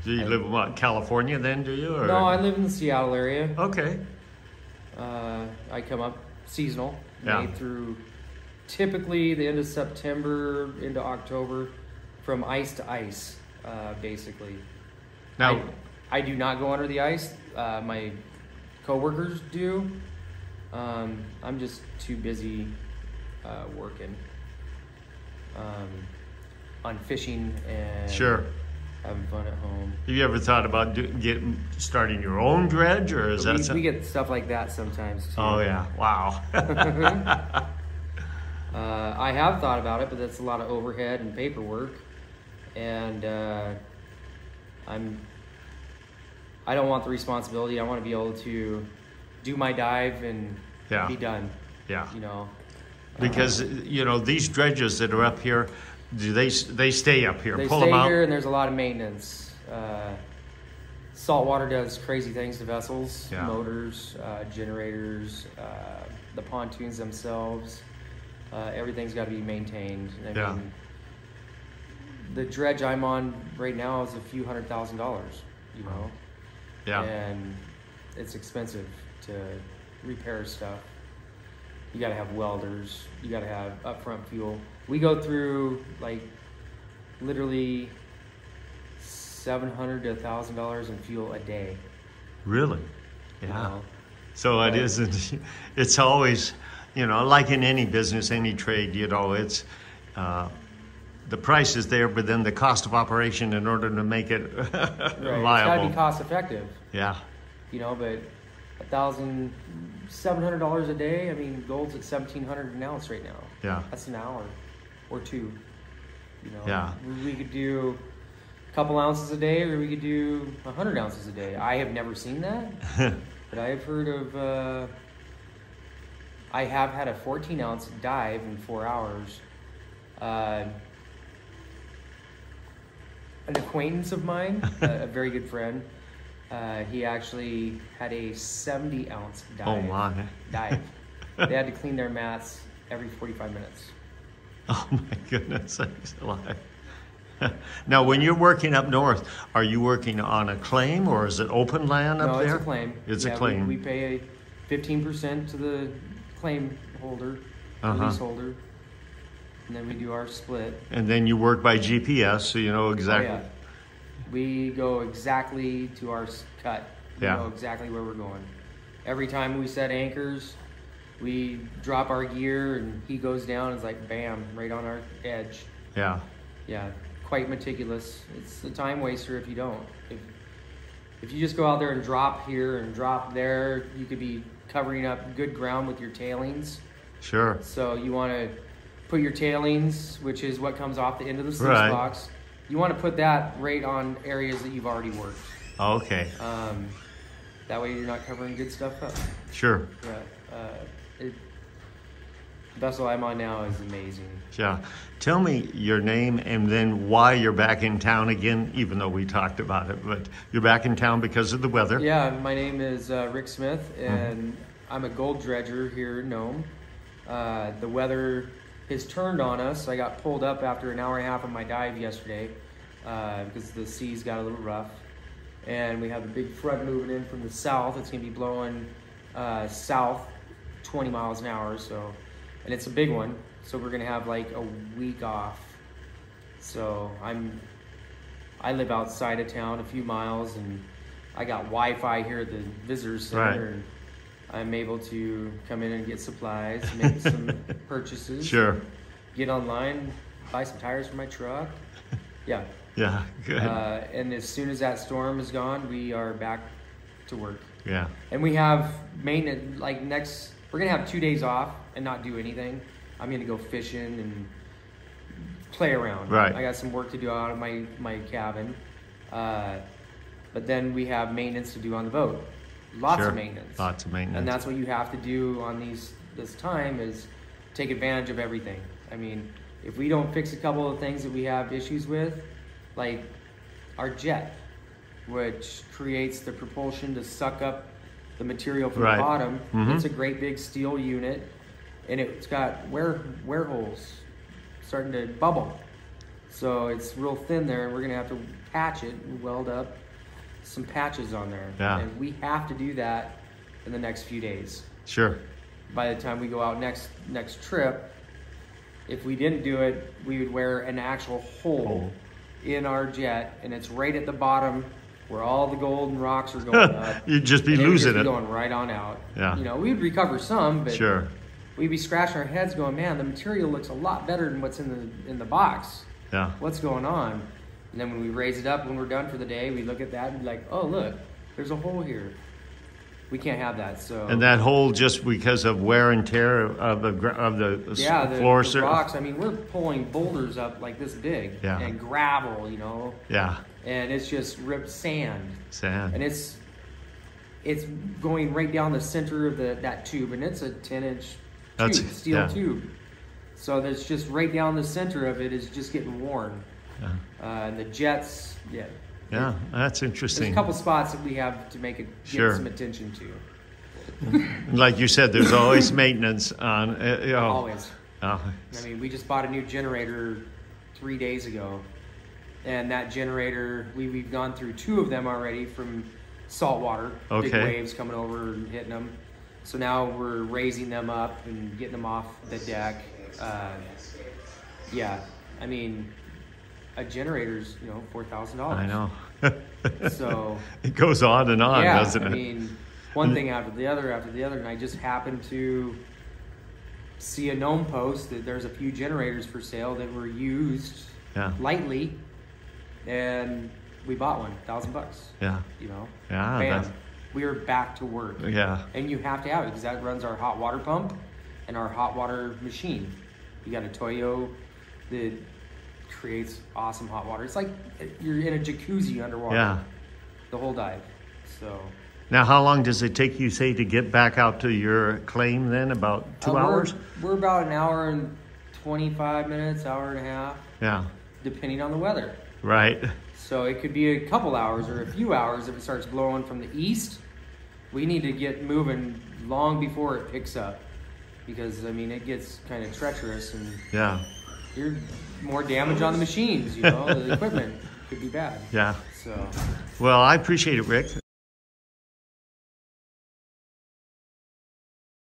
Do you live in what, California then, do you? Or? No, I live in the Seattle area. Okay. I come up seasonal, Yeah. May through typically the end of September into October, from ice to ice, basically. Now, I do not go under the ice. My coworkers do. I'm just too busy working on fishing and sure. having fun at home. Have you ever thought about starting your own dredge, or is that We get stuff like that sometimes too. Oh yeah! Wow. I have thought about it, but that's a lot of overhead and paperwork, and I don't want the responsibility. I want to be able to do my dive and Yeah. be done. Yeah. You know, Because these dredges that are up here, they stay up here? they Pull stay them out. here, and there's a lot of maintenance. Saltwater does crazy things to vessels, Yeah. motors, generators, the pontoons themselves. Everything's got to be maintained. I mean, the dredge I'm on right now is a few $100,000, you know? Yeah. And it's expensive to repair stuff. You got to have welders. You got to have upfront fuel. We go through like literally $700 to $1,000 in fuel a day. Really? you Yeah. know? So it isn't. It's always, like in any business, any trade. It's the price is there, but then the cost of operation in order to make it Right. It's got to viable. be cost effective. Yeah. But $1,700 a day. I mean, gold's at $1,700 an ounce right now. Yeah. That's an hour or two. Yeah. We could do a couple ounces a day, or we could do 100 ounces a day. I have never seen that, but I have heard of. I have had a 14-ounce dive in 4 hours. An acquaintance of mine, a very good friend, he actually had a 70-ounce dive. Oh my. Dive. They had to clean their mats every 45 minutes. Oh my goodness, that's alive. Now, when you're working up north, are you working on a claim, or is it open land up No, there? it's a claim. It's a claim. We pay a 15% to the claim holder, leaseholder, and then we do our split. And then you work by GPS, so you know exactly. Oh, yeah. We go exactly to our cut. We Yeah. know exactly where we're going. Every time we set anchors, we drop our gear, and he goes down. It's like bam, right on our edge. Yeah. Yeah, quite meticulous. It's a time waster if you don't. If you just go out there and drop here and drop there, you could be covering up good ground with your tailings. Sure. So you want to put your tailings, which is what comes off the end of the sluice Right. box. You want to put that right on areas that you've already worked. Okay. That way you're not covering good stuff up. Sure. Yeah. The vessel I'm on now is amazing. Yeah. Tell me your name and then why you're back in town again, even though we talked about it. But you're back in town because of the weather. Yeah, my name is Rick Smith, and I'm a gold dredger here in Nome. The weather has turned on us. I got pulled up after an hour and a half of my dive yesterday because the seas got a little rough. And we have a big front moving in from the south. It's going to be blowing south 20 miles an hour. And it's a big one. So we're going to have like a week off. So I live outside of town a few miles, and I got Wi-Fi here at the visitor center. Right. And I'm able to come in and get supplies, make some purchases. Sure. Get online, buy some tires for my truck. Yeah. Yeah. Good. And as soon as that storm is gone, we are back to work. Yeah. And we have maintenance, we're going to have 2 days off and not do anything. I'm going to go fishing and play around. Right. I got some work to do out of my cabin. But then we have maintenance to do on the boat. Lots Sure. of maintenance. Lots of maintenance. And that's what you have to do on this time is take advantage of everything. I mean, if we don't fix a couple of things that we have issues with, like our jet, which creates the propulsion to suck up the material from Right. the bottom. Mhm. It's a great big steel unit, and it's got wear holes starting to bubble. So it's real thin there, and we're gonna have to patch it and weld up some patches on there. Yeah. And we have to do that in the next few days. Sure. By the time we go out next trip, if we didn't do it, we would wear an actual hole in our jet, and it's right at the bottom where all the gold and rocks are going up. You'd just be losing it. Going right on out. Yeah. You know, we'd recover some, but sure. We'd be scratching our heads going, man, the material looks a lot better than what's in the box. Yeah. What's going on? And then when we raise it up, when we're done for the day, we look at that and be like, oh, look, there's a hole here. We can't have that. So. And that hole just because of wear and tear of the floor surface. The rocks. I mean, we're pulling boulders up like this big, yeah. and gravel, you know. Yeah. And it's just ripped sand. Sand. And it's going right down the center of that tube, and it's a 10-inch tube, steel tube. So that's just right down the center of it is just getting worn. Yeah. And the jets, yeah. Yeah, that's interesting. There's a couple spots that we have to make it get some attention to. Like you said, there's always maintenance on. You know. Always. I mean, we just bought a new generator 3 days ago, and that generator, we've gone through 2 of them already from salt water, big waves coming over and hitting them. So now we're raising them up and getting them off the deck. Yeah, I mean, a generator's, you know, $4,000. I know. So it goes on and on, doesn't it? I mean, one thing after the other, and I just happened to see a Nome post that there's a few generators for sale that were used lightly, and we bought one, $1,000. Yeah. You know. Yeah. Bam. We are back to work. Yeah. And you have to have it because that runs our hot water pump and our hot water machine. You got a Toyo that creates awesome hot water. It's like you're in a jacuzzi underwater. Yeah. The whole dive. So. Now, how long does it take you, say, to get back out to your claim then? About 2 hours? We're about an hour and 25 minutes, hour and a half. Yeah. Depending on the weather. Right. So it could be a couple hours or a few hours if it starts blowing from the east. We need to get moving long before it picks up. Because, I mean, it gets kind of treacherous and you're more damage on the machines, you know, the equipment could be bad. Yeah. So. Well, I appreciate it, Rick.